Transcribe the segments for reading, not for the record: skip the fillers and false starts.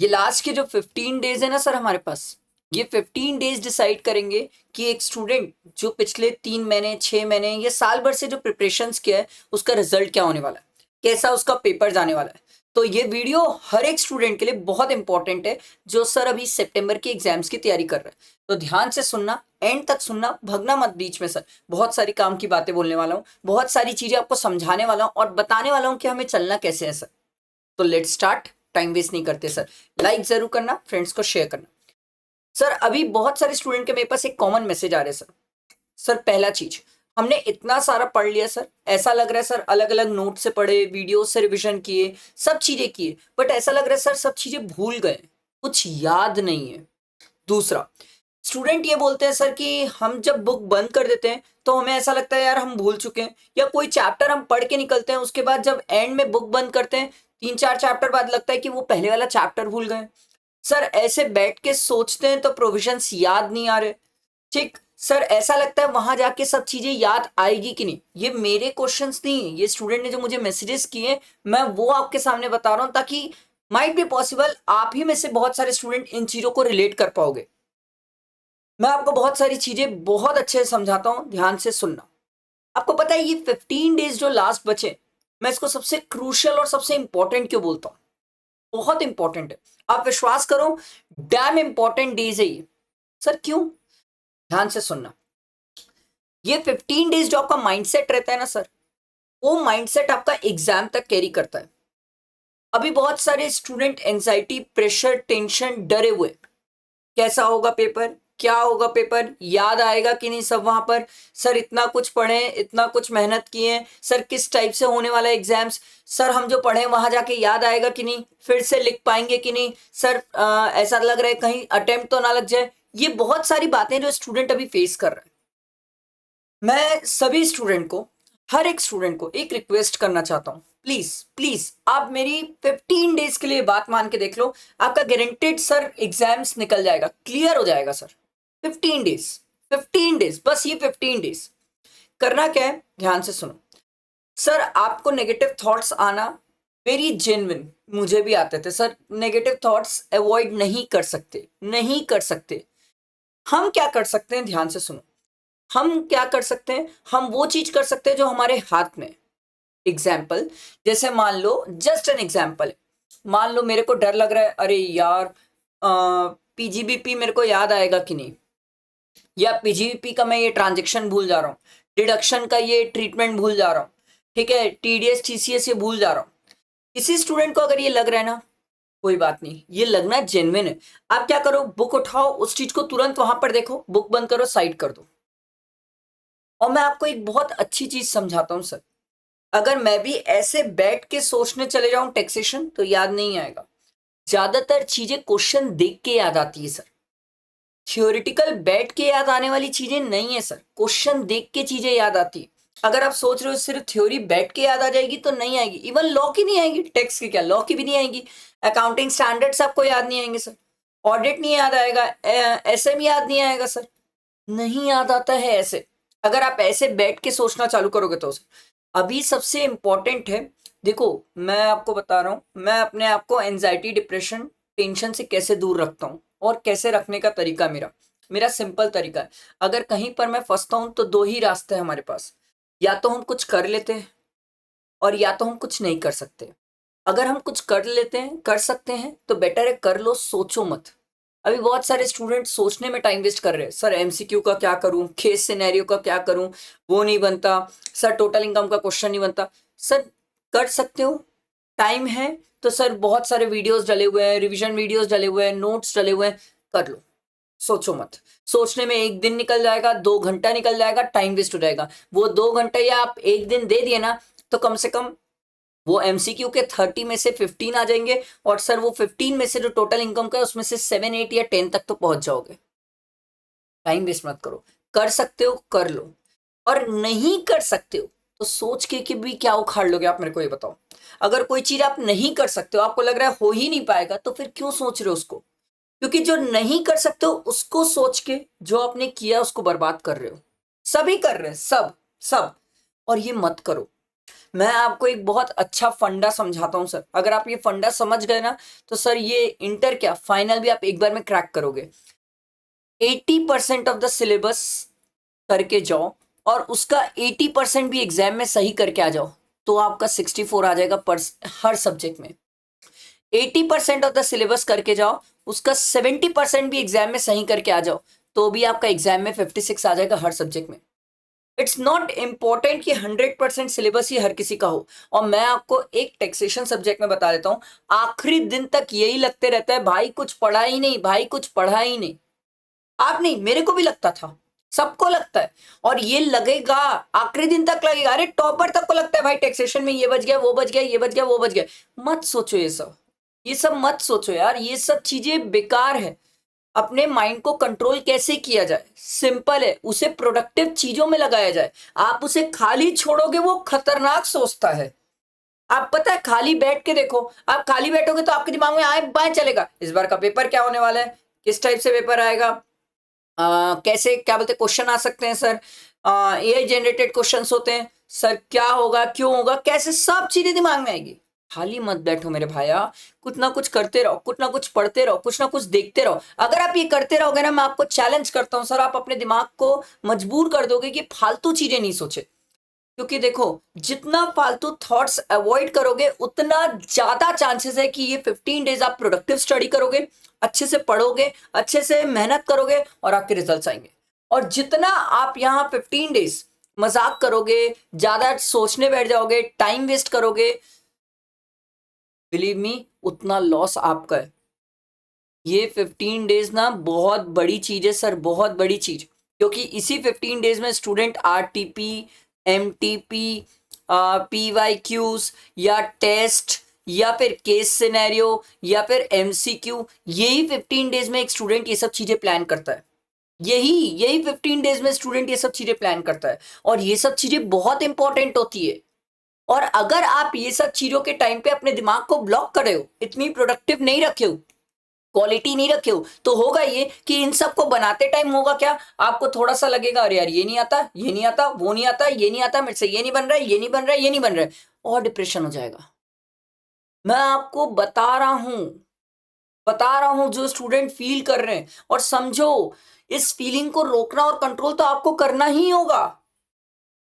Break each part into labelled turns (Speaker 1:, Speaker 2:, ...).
Speaker 1: ये लास्ट के जो 15 डेज है ना सर हमारे पास, ये 15 डेज डिसाइड करेंगे कि एक स्टूडेंट जो पिछले 3 महीने 6 महीने या साल भर से जो प्रिपरेशंस किया है उसका रिजल्ट क्या होने वाला है, कैसा उसका पेपर जाने वाला है। तो ये वीडियो हर एक स्टूडेंट के लिए बहुत इंपॉर्टेंट है जो सर अभी सितंबर के एग्जाम्स की तैयारी कर रहा है। तो ध्यान से सुनना, एंड तक सुनना, भगना मत बीच में। सर बहुत सारी काम की बातें बोलने वाला हूँ, बहुत सारी चीजें आपको समझाने वाला हूँ और बताने वाला हूँ कि हमें चलना कैसे है सर। तो लेट्स स्टार्ट, टाइम वेस्ट नहीं करते सर। लाइक जरूर करना, फ्रेंड्स को शेयर करना। सर अभी बहुत सारे स्टूडेंट के मेरे पास एक कॉमन मैसेज आ रहे हैं सर। सर पहला चीज, हमने इतना सारा पढ़ लिया सर, ऐसा लग रहा है सर अलग अलग नोट से पढ़े, वीडियो से रिवीजन किए, सब चीजें किए, बट ऐसा लग रहा है सर सब चीजें भूल गए, कुछ याद नहीं है। दूसरा, स्टूडेंट ये बोलते हैं सर कि हम जब बुक बंद कर देते हैं तो हमें ऐसा लगता है यार हम भूल चुके हैं, या कोई चैप्टर हम पढ़ के निकलते हैं, उसके बाद जब एंड में बुक बंद करते हैं 3 4 चैप्टर बाद लगता है कि वो पहले वाला चैप्टर भूल गए। सर ऐसे बैठ के सोचते हैं तो प्रोविजंस याद नहीं आ रहे। ठीक सर, ऐसा लगता है वहां जाके सब चीजें याद आएगी कि नहीं। ये मेरे क्वेश्चंस नहीं है, ये स्टूडेंट ने जो मुझे मैसेजेस किए मैं वो आपके सामने बता रहा हूं, ताकि माइट बी पॉसिबल आप ही में से बहुत सारे स्टूडेंट इन चीजों को रिलेट कर पाओगे। मैं आपको बहुत सारी चीजें बहुत अच्छे से समझाता हूं, ध्यान से सुनना। आपको पता है ये 15 डेज जो लास्ट बचे, मैं इसको सबसे क्रूशियल और सबसे इंपॉर्टेंट क्यों बोलता हूं। बहुत इंपॉर्टेंट है, आप विश्वास करो, डैम इंपॉर्टेंट डेज है ये। सर क्यों, ध्यान से सुनना। ये 15 डेज जो आपका माइंडसेट रहता है ना सर, वो माइंडसेट आपका एग्जाम तक कैरी करता है। अभी बहुत सारे स्टूडेंट एंजाइटी, प्रेशर, टेंशन, डरे हुए, कैसा होगा पेपर, क्या होगा पेपर, याद आएगा कि नहीं सब वहां पर। सर इतना कुछ पढ़े, इतना कुछ मेहनत किए, सर किस टाइप से होने वाला है एग्जाम्स, सर हम जो पढ़े वहां जाके याद आएगा कि नहीं, फिर से लिख पाएंगे कि नहीं सर, ऐसा लग रहा है कहीं अटेम्प्ट तो ना लग जाए। ये बहुत सारी बातें जो स्टूडेंट अभी फेस कर रहा है। मैं सभी स्टूडेंट को, हर एक स्टूडेंट को एक रिक्वेस्ट करना चाहता हूं, प्लीज प्लीज आप मेरी 15 डेज के लिए बात मान के देख लो। आपका गारंटेड सर एग्जाम्स निकल जाएगा, क्लियर हो जाएगा सर। 15 डेज, 15 डेज, बस ये 15 डेज। करना क्या है, ध्यान से सुनो। सर आपको नेगेटिव थॉट्स आना वेरी जेन्युइन, मुझे भी आते थे सर। नेगेटिव थॉट्स अवॉइड नहीं कर सकते, नहीं कर सकते। हम क्या कर सकते हैं, ध्यान से सुनो। हम क्या कर सकते हैं, हम वो चीज कर सकते हैं जो हमारे हाथ में। एग्जाम्पल, जैसे मान लो, जस्ट एन एग्जाम्पल, मान लो मेरे को डर लग रहा है, अरे यार पीजीबीपी मेरे को याद आएगा कि नहीं, या पीजीबीपी का मैं ये ट्रांजेक्शन भूल जा रहा हूँ, डिडक्शन का ये ट्रीटमेंट भूल जा रहा हूँ, ठीक है, टीडीएस टीसीएस ये भूल जा रहा हूँ। किसी स्टूडेंट को अगर ये लग रहा है ना, कोई बात नहीं, ये लगना जेन्युइन है। आप क्या करो, बुक उठाओ, उस चीज को तुरंत वहां पर देखो, बुक बंद करो, साइड कर दो। और मैं आपको एक बहुत अच्छी चीज समझाता हूं सर। अगर मैं भी ऐसे बैठ के सोचने चले जाऊं टैक्सेशन, तो याद नहीं आएगा। ज्यादातर चीजें क्वेश्चन देख के याद आती है सर। थियोरिटिकल बैठ के याद आने वाली चीजें नहीं है सर, क्वेश्चन देख के चीजें याद आती है। अगर आप सोच रहे हो सिर्फ थ्योरी बैठ के याद आ जाएगी, तो नहीं आएगी। इवन लॉ की नहीं आएगी, टैक्स की क्या, लॉ की भी नहीं आएगी। अकाउंटिंग स्टैंडर्ड्स आपको याद नहीं आएंगे सर, ऑडिट नहीं याद आएगा, एसएम याद नहीं आएगा सर। नहीं याद आता है ऐसे। अगर आप ऐसे बैठ के सोचना चालू करोगे तो अभी सबसे इंपॉर्टेंट है, देखो मैं आपको बता रहा हूँ, मैं अपने आप को एंजाइटी, डिप्रेशन, टेंशन से कैसे दूर रखता हूँ और कैसे रखने का तरीका मेरा मेरा सिंपल तरीका है। अगर कहीं पर मैं फंसता हूँ तो दो ही रास्ते हैं हमारे पास, या तो हम कुछ कर लेते हैं और या तो हम कुछ नहीं कर सकते। अगर हम कुछ कर लेते हैं, कर सकते हैं, तो बेटर है कर लो, सोचो मत। अभी बहुत सारे स्टूडेंट सोचने में टाइम वेस्ट कर रहे हैं, सर एमसीक्यू का क्या करूं, केस सिनेरियो का क्या करूं, वो नहीं बनता, सर टोटल इनकम का क्वेश्चन नहीं बनता। सर कर सकते हो, टाइम है तो सर बहुत सारे वीडियोस डले हुए हैं, रिवीजन वीडियोस डले हुए हैं, नोट्स डले हुए हैं, कर लो। सोचो मत। सोचने में एक दिन निकल जाएगा, 2 घंटा निकल जाएगा, टाइम वेस्ट हो जाएगा। वो 2 घंटे या आप एक दिन दे दिए ना, तो कम से कम वो एमसीक्यू के 30 में से 15 आ जाएंगे, और सर वो 15 में से जो टोटल इनकम का है उसमें से 7 8 या 10 तक तो पहुंच जाओगे। टाइम वेस्ट मत करो। कर सकते हो कर लो, और नहीं कर सकते हो तो सोच के कि भी क्या उखाड़ लोगे आप, मेरे को ये बताओ। अगर कोई चीज आप नहीं कर सकते हो, आपको लग रहा है हो ही नहीं पाएगा, तो फिर क्यों सोच रहे हो उसको। क्योंकि जो नहीं कर सकते हो उसको सोच के जो आपने किया उसको बर्बाद कर रहे हो। सभी कर रहे हैं, सब सब। और ये मत करो। मैं आपको एक बहुत अच्छा फंडा समझाता हूँ सर। अगर आप ये फंडा समझ गए ना, तो सर ये इंटर क्या फाइनल भी आप एक बार में क्रैक करोगे। 80% ऑफ द सिलेबस करके जाओ और उसका 80% भी एग्जाम में सही करके आ जाओ, तो आपका 64 आ जाएगा पर हर सब्जेक्ट में। 80% ऑफ द सिलेबस करके जाओ, उसका 70% भी एग्जाम में सही करके आ जाओ, तो भी आपका एग्जाम में 56 आ जाएगा हर सब्जेक्ट में। इट्स नॉट इम्पॉर्टेंट कि 100% सिलेबस ही हर किसी का हो। और मैं आपको एक टैक्सेशन सब्जेक्ट में बता देता हूँ, आखिरी दिन तक यही लगते रहता है, भाई कुछ पढ़ा ही नहीं, भाई कुछ पढ़ा ही नहीं। आप नहीं, मेरे को भी लगता था, सबको लगता है, और ये लगेगा, आखिरी दिन तक लगेगा। अरे टॉपर तक को लगता है भाई टैक्सेशन में ये बच गया, वो बच गया, ये बच गया, वो बच गया। मत सोचो ये सब, ये सब मत सोचो यार, ये सब चीजें बेकार है। अपने माइंड को कंट्रोल कैसे किया जाए, सिंपल है, उसे प्रोडक्टिव चीजों में लगाया जाए। आप उसे खाली छोड़ोगे, वो खतरनाक सोचता है। आप पता है, खाली बैठ के देखो, आप खाली बैठोगे तो आपके दिमाग में आए बाएं चलेगा, इस बार का पेपर क्या होने वाला है, किस टाइप से पेपर आएगा, कैसे क्या बोलते क्वेश्चन आ सकते हैं सर, एआई जनरेटेड क्वेश्चंस होते हैं सर, क्या होगा, क्यों होगा, कैसे, सब चीजें दिमाग में आएगी। खाली मत बैठो मेरे भाया, कुछ ना कुछ करते रहो, कुछ ना कुछ पढ़ते रहो, कुछ ना कुछ देखते रहो। अगर आप ये करते रहोगे ना, मैं आपको चैलेंज करता हूं सर, आप अपने दिमाग को मजबूर कर दोगे कि फालतू चीजें नहीं सोचे। क्योंकि देखो, जितना फालतू थॉट्स अवॉइड करोगे, उतना ज्यादा चांसेस है कि ये 15 डेज आप प्रोडक्टिव स्टडी करोगे, अच्छे से पढ़ोगे, अच्छे से मेहनत करोगे और आपके रिजल्ट्स आएंगे। और जितना आप यहाँ 15 डेज मजाक करोगे, ज्यादा सोचने बैठ जाओगे, टाइम वेस्ट करोगे, बिलीव मी, उतना लॉस आपका है। ये 15 डेज ना बहुत बड़ी चीज है सर, बहुत बड़ी चीज। क्योंकि इसी 15 डेज में स्टूडेंट आरटीपी, एमटीपी, पीवाईक्यूज या टेस्ट या फिर केस सिनेरियो या फिर एमसीक्यू, यही 15 डेज में एक स्टूडेंट ये सब चीजें प्लान करता है। यही यही 15 डेज में स्टूडेंट ये सब चीजें प्लान करता है, और ये सब चीजें बहुत इंपॉर्टेंट होती है। और अगर आप ये सब चीजों के टाइम पे अपने दिमाग को ब्लॉक कर रहे हो, इतनी प्रोडक्टिव नहीं रखे हो, क्वालिटी नहीं रखे हो, तो होगा ये कि इन सबको बनाते टाइम होगा क्या, आपको थोड़ा सा लगेगा, अरे यार ये नहीं आता, ये नहीं आता, वो नहीं आता, ये नहीं आता, मेरे से ये नहीं बन रहा है, ये नहीं बन रहा है, ये नहीं बन रहा है, और डिप्रेशन हो जाएगा। मैं आपको बता रहा हूं जो स्टूडेंट फील कर रहे हैं, और समझो, इस फीलिंग को रोकना और कंट्रोल तो आपको करना ही होगा,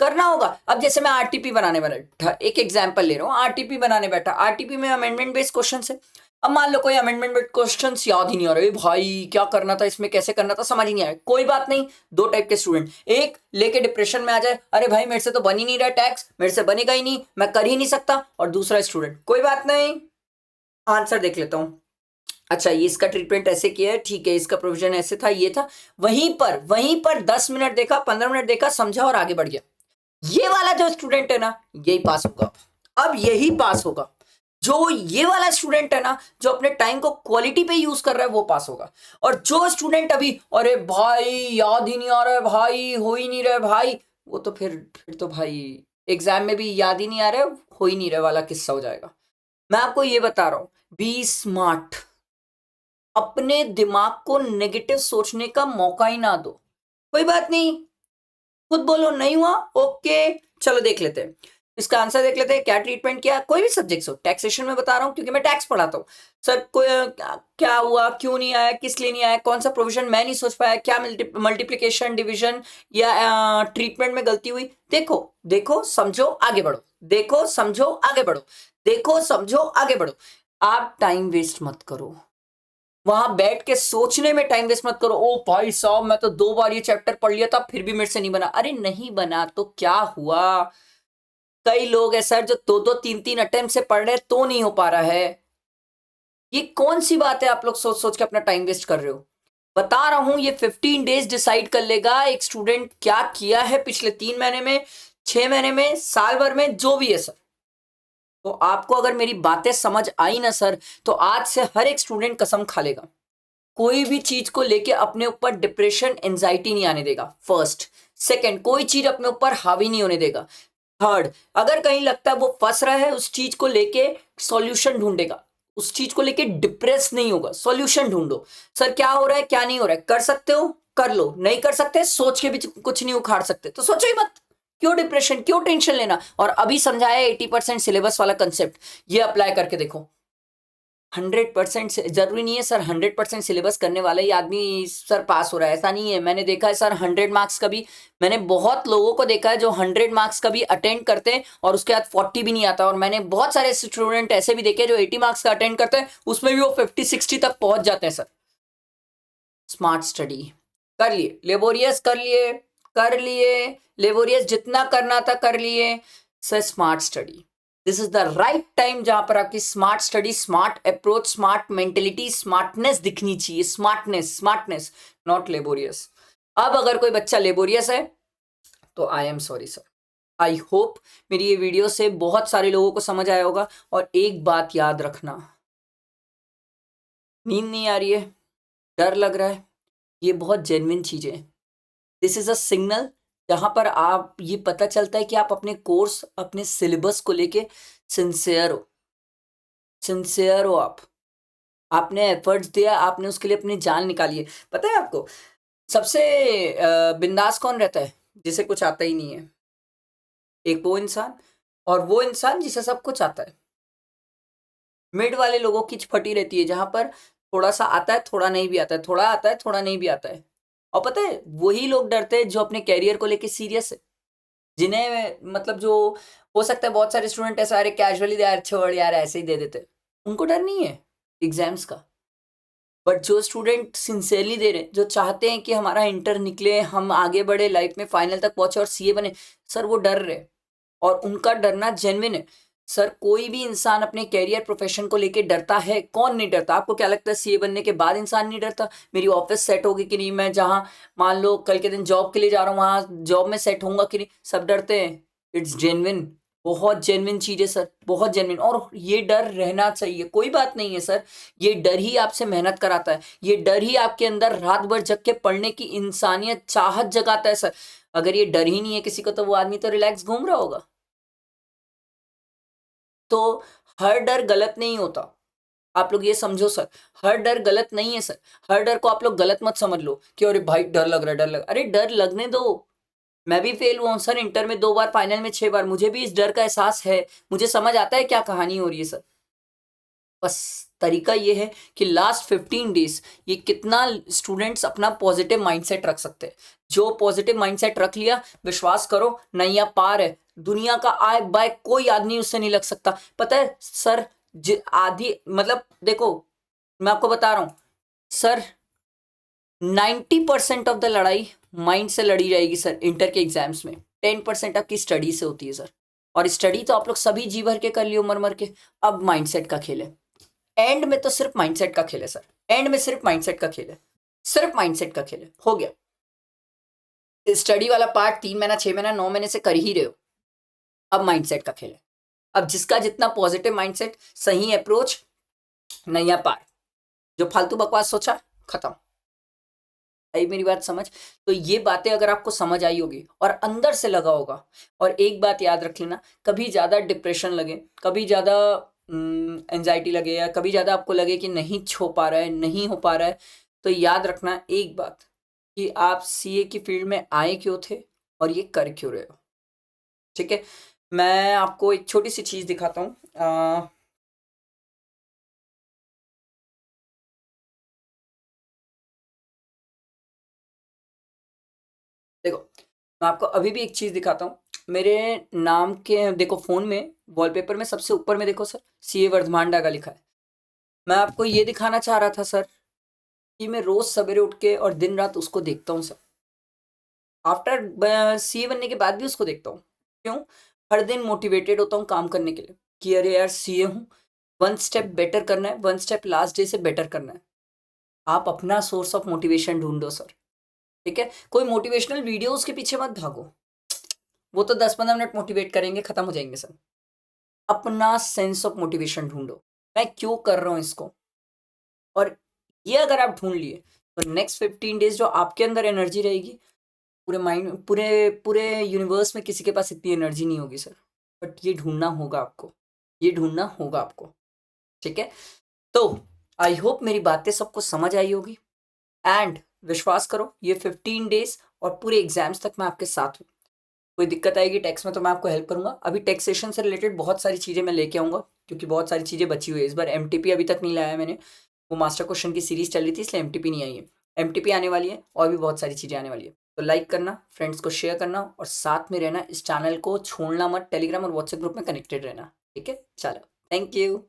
Speaker 1: करना होगा। अब जैसे मैं आरटीपी बनाने बैठा, एक एग्जांपल ले रहा हूँ, आरटीपी बनाने बैठा, आरटीपी में अमेंडमेंट बेस्ड क्वेश्चन है। अब मान लो कोई अमेंडमेंट बेस्ड क्वेश्चन याद ही नहीं आ रहा, भाई क्या करना था इसमें, कैसे करना था, समझ ही नहीं आया। कोई बात नहीं, दो टाइप के स्टूडेंट, एक लेके डिप्रेशन में आ जाए, अरे भाई मेरे से तो बन ही नहीं रहा टैक्स, मेरे से बनेगा ही नहीं, मैं कर ही नहीं सकता। और दूसरा स्टूडेंट, कोई बात नहीं, आंसर देख लेता हूँ, अच्छा ये इसका ट्रीटमेंट ऐसे किया है, ठीक है, इसका प्रोविजन ऐसे था, ये था। वहीं पर 10 मिनट देखा, 15 मिनट देखा, समझा और आगे बढ़ गया। ये वाला जो स्टूडेंट है ना, यही पास होगा। अब यही पास होगा। जो ये वाला स्टूडेंट है ना, जो अपने टाइम को क्वालिटी पे यूज कर रहा है, वो पास होगा। और जो स्टूडेंट अभी, अरे भाई याद ही नहीं आ रहा है भाई, हो ही नहीं रहा है भाई, वो तो फिर तो भाई एग्जाम में भी याद ही नहीं आ रहा है, हो ही नहीं रहा वाला किस्सा हो जाएगा। मैं आपको ये बता रहा हूं, बी स्मार्ट, अपने दिमाग को नेगेटिव सोचने का मौका ही ना दो। कोई बात नहीं, खुद बोलो नहीं हुआ, ओके, चलो देख लेते हैं, इसका आंसर देख लेते हैं, क्या ट्रीटमेंट किया, कोई भी सब्जेक्ट हो, टैक्सेशन में बता रहा हूं क्योंकि मैं टैक्स पढ़ाता हूं। सर कोई क्या हुआ, क्यों नहीं आया, किस लिए नहीं आया, कौन सा प्रोविजन मैं नहीं सोच पाया, क्या मल्टीप्लीकेशन डिवीजन या ट्रीटमेंट में गलती हुई, देखो देखो समझो आगे बढ़ो, देखो समझो आगे बढ़ो, देखो समझो आगे बढ़ो। आप टाइम वेस्ट मत करो, वहां बैठ के सोचने में टाइम वेस्ट मत करो। ओ भाई साहब, मैं तो 2 बार ये चैप्टर पढ़ लिया था, फिर भी मेरे से नहीं बना। अरे नहीं बना तो क्या हुआ, कई लोग हैं सर जो 2-2 3-3 अटेम्प्ट से पढ़ रहे हैं तो नहीं हो पा रहा है। ये कौन सी बात है, आप लोग सोच सोच के अपना टाइम वेस्ट कर रहे हो। बता रहा हूं, ये 15 डेज डिसाइड कर लेगा एक स्टूडेंट क्या किया है पिछले 3 महीने में, 6 महीने में, साल भर में, जो भी है सर। तो आपको अगर मेरी बातें समझ आई ना सर, तो आज से हर एक स्टूडेंट कसम खा लेगा, कोई भी चीज को लेके अपने ऊपर डिप्रेशन एंजाइटी नहीं आने देगा, फर्स्ट। सेकंड, कोई चीज अपने ऊपर हावी नहीं होने देगा। थर्ड, अगर कहीं लगता है वो फंस रहा है, उस चीज को लेके सॉल्यूशन ढूंढेगा, उस चीज को लेके डिप्रेस नहीं होगा, सॉल्यूशन ढूंढो। सर क्या हो रहा है, क्या नहीं हो रहा है, कर सकते हो कर लो, नहीं कर सकते सोच के भी कुछ नहीं उखाड़ सकते तो सोचो ही मत। क्यों डिप्रेशन, क्यों टेंशन लेना? और अभी समझाया 80% सिलेबस वाला कंसेप्ट, ये अप्लाई करके देखो। 100% जरूरी नहीं है सर 100% सिलेबस करने वाला ही आदमी सर पास हो रहा है, ऐसा नहीं है। मैंने देखा है सर 100 मार्क्स का भी, मैंने बहुत लोगों को देखा है जो 100 मार्क्स का भी अटेंड करते हैं और उसके बाद 40 भी नहीं आता। और मैंने बहुत सारे स्टूडेंट ऐसे भी देखे जो 80 मार्क्स का अटेंड करते हैं, उसमें भी वो 50-60 तक पहुंच जाते हैं सर। स्मार्ट स्टडी कर लिए, लेबोरियस कर लिए लेबोरियस जितना करना था कर लिए sir. Smart study, this is the right time जहां पर आपकी smart study, smart approach, smart mentality, smartness दिखनी चाहिए। Smartness, not laborious. अब अगर कोई बच्चा लेबोरियस है तो I am sorry sir. I hope मेरी ये वीडियो से बहुत सारे लोगों को समझ आया होगा। और एक बात याद रखना, नींद नहीं आ रही है, डर लग रहा है, ये बहुत जेन्युइन चीजें हैं। दिस इज अ सिग्नल जहां पर आप ये पता चलता है कि आप अपने कोर्स, अपने सिलेबस को लेके सिंसियर हो आप। आपने एफर्ट्स दिया, आपने उसके लिए अपनी जान निकाली है। पता है आपको सबसे बिंदास कौन रहता है? जिसे कुछ आता ही नहीं है। एक वो इंसान, और वो इंसान जिसे सब कुछ आता है। मिड वाले लोगों की फटी रहती है, जहां पर थोड़ा सा आता है, थोड़ा नहीं भी आता है, थोड़ा आता है, थोड़ा नहीं भी आता है। और पता है वही लोग डरते हैं जो अपने कैरियर को लेके सीरियस है, जिन्हें मतलब जो हो सकता है बहुत सारे स्टूडेंट ऐसा अरे कैजुअली दे यार, छोड़ यार ऐसे ही दे देते, उनको डर नहीं है एग्जाम्स का। बट जो स्टूडेंट सिंसियरली दे रहे हैं, जो चाहते हैं कि हमारा इंटर निकले, हम आगे बढ़े, लाइफ में फाइनल तक पहुंचे और सीए बने, सर वो डर रहे। और उनका डरना जेन्युइन है सर। कोई भी इंसान अपने कैरियर प्रोफेशन को लेके डरता है, कौन नहीं डरता? आपको क्या लगता है सीए बनने के बाद इंसान नहीं डरता मेरी ऑफिस सेट होगी कि नहीं, मैं जहां मान लो कल के दिन जॉब के लिए जा रहा हूँ वहां जॉब में सेट होऊंगा कि नहीं? सब डरते हैं। इट्स जेन्युइन, बहुत जेन्युइन चीज है सर, बहुत जेन्युइन। और ये डर रहना चाहिए, कोई बात नहीं है सर। ये डर ही आपसे मेहनत कराता है, ये डर ही आपके अंदर रात भर जग के पढ़ने की इंसानियत चाहत जगाता है सर। अगर ये डर ही नहीं है किसी को तो वो आदमी तो रिलैक्स घूम रहा होगा। तो हर डर गलत नहीं होता, आप लोग ये समझो सर। हर डर गलत नहीं है सर। हर डर को आप लोग गलत मत समझ लो कि अरे भाई डर लग रहा है, डर लग, अरे डर लगने दो। मैं भी फेल हुआ हूँ सर, इंटर में 2 बार, फाइनल में 6 बार, मुझे भी इस डर का एहसास है। मुझे समझ आता है क्या कहानी हो रही है सर। बस तरीका ये है कि लास्ट 15 डेज ये कितना स्टूडेंट्स अपना पॉजिटिव माइंडसेट रख सकते हैं। जो पॉजिटिव माइंडसेट रख लिया, विश्वास करो नैया पार है। दुनिया का आय बाय कोई आदमी उससे नहीं लग सकता। पता है सर, आधी मतलब देखो, मैं आपको बता रहा हूं सर, 90% ऑफ द लड़ाई माइंड से लड़ी जाएगी सर इंटर के एग्जाम्स में। 10% आपकी स्टडी से होती है सर। और स्टडी तो आप लोग सभी जी भर के कर लियो, मर मर के। अब माइंडसेट का खेल है। एंड में तो सिर्फ माइंडसेट का खेल है सर। एंड में सिर्फ माइंडसेट का खेल है, सिर्फ माइंडसेट का खेल है। हो गया स्टडी वाला पार्ट, 3 महीना, 6 महीना, 9 महीने से कर ही रहे हो। अब माइंडसेट का खेल है। अब जिसका जितना पॉजिटिव माइंडसेट, सही अप्रोच, नैया पार। जो फालतू बकवास सोचा, खत्म। आई मेरी बात समझ? तो ये बातें अगर आपको समझ आई होगी और अंदर से लगा होगा, और एक बात याद रख लेना, कभी ज़्यादा डिप्रेशन लगे, कभी ज़्यादा एंजाइटी लगे, या कभी ज़्यादा आपको लगे कि नहीं हो पा रहा है, नहीं हो पा रहा है, तो याद रखना एक बात कि आप सीए की फील्ड में आए क्यों थे और ये कर क्यों रहे हो। ठीक है, मैं आपको एक छोटी सी चीज़ दिखाता हूँ। देखो, मैं आपको अभी भी एक चीज़ दिखाता हूँ। मेरे नाम के देखो फ़ोन में वॉलपेपर में सबसे ऊपर में देखो सर, सीए वर्धमान डागा लिखा है। मैं आपको ये दिखाना चाह रहा था सर कि मैं रोज़ सवेरे उठ के और दिन रात उसको देखता हूँ सर। आफ्टर सीए बनने के बाद भी उसको देखता हूँ। क्यों? हर दिन मोटिवेटेड होता हूँ काम करने के लिए कि अरे यार सीए हूँ, 1 स्टेप बेटर करना है, 1 स्टेप लास्ट डे से बेटर करना है। आप अपना सोर्स ऑफ मोटिवेशन ढूंढो सर। ठीक है, कोई मोटिवेशनल वीडियोस के पीछे मत भागो, वो तो 10-15 मिनट मोटिवेट करेंगे, खत्म हो जाएंगे सर। अपना सेंस ऑफ मोटिवेशन ढूंढो, मैं क्यों कर रहा हूँ इसको। और ये अगर आप ढूंढ लिए तो नेक्स्ट 15 डेज जो आपके अंदर एनर्जी रहेगी, पूरे माइंड, पूरे पूरे यूनिवर्स में किसी के पास इतनी एनर्जी नहीं होगी सर। बट ये ढूंढना होगा आपको, ये ढूंढना होगा आपको। ठीक है, तो आई होप मेरी बातें सबको समझ आई होगी। एंड विश्वास करो, ये 15 डेज और पूरे एग्जाम्स तक मैं आपके साथ हूँ। कोई दिक्कत आएगी टैक्स में तो मैं आपको हेल्प करूंगा। अभी टैक्सेशन से रिलेटेड बहुत सारी चीज़ें मैं लेके आऊँगा, क्योंकि बहुत सारी चीज़ें बची हुई है। इस बार एमटीपी अभी तक नहीं लाया मैंने, वो मास्टर क्वेश्चन की सीरीज चल रही थी इसलिए एमटीपी नहीं आई है। एमटीपी आने वाली है और भी बहुत सारी चीज़ें आने वाली है। तो लाइक करना, फ्रेंड्स को शेयर करना और साथ में रहना, इस चैनल को छोड़ना मत, टेलीग्राम और व्हाट्सएप ग्रुप में कनेक्टेड रहना। ठीक है, चलो, थैंक यू।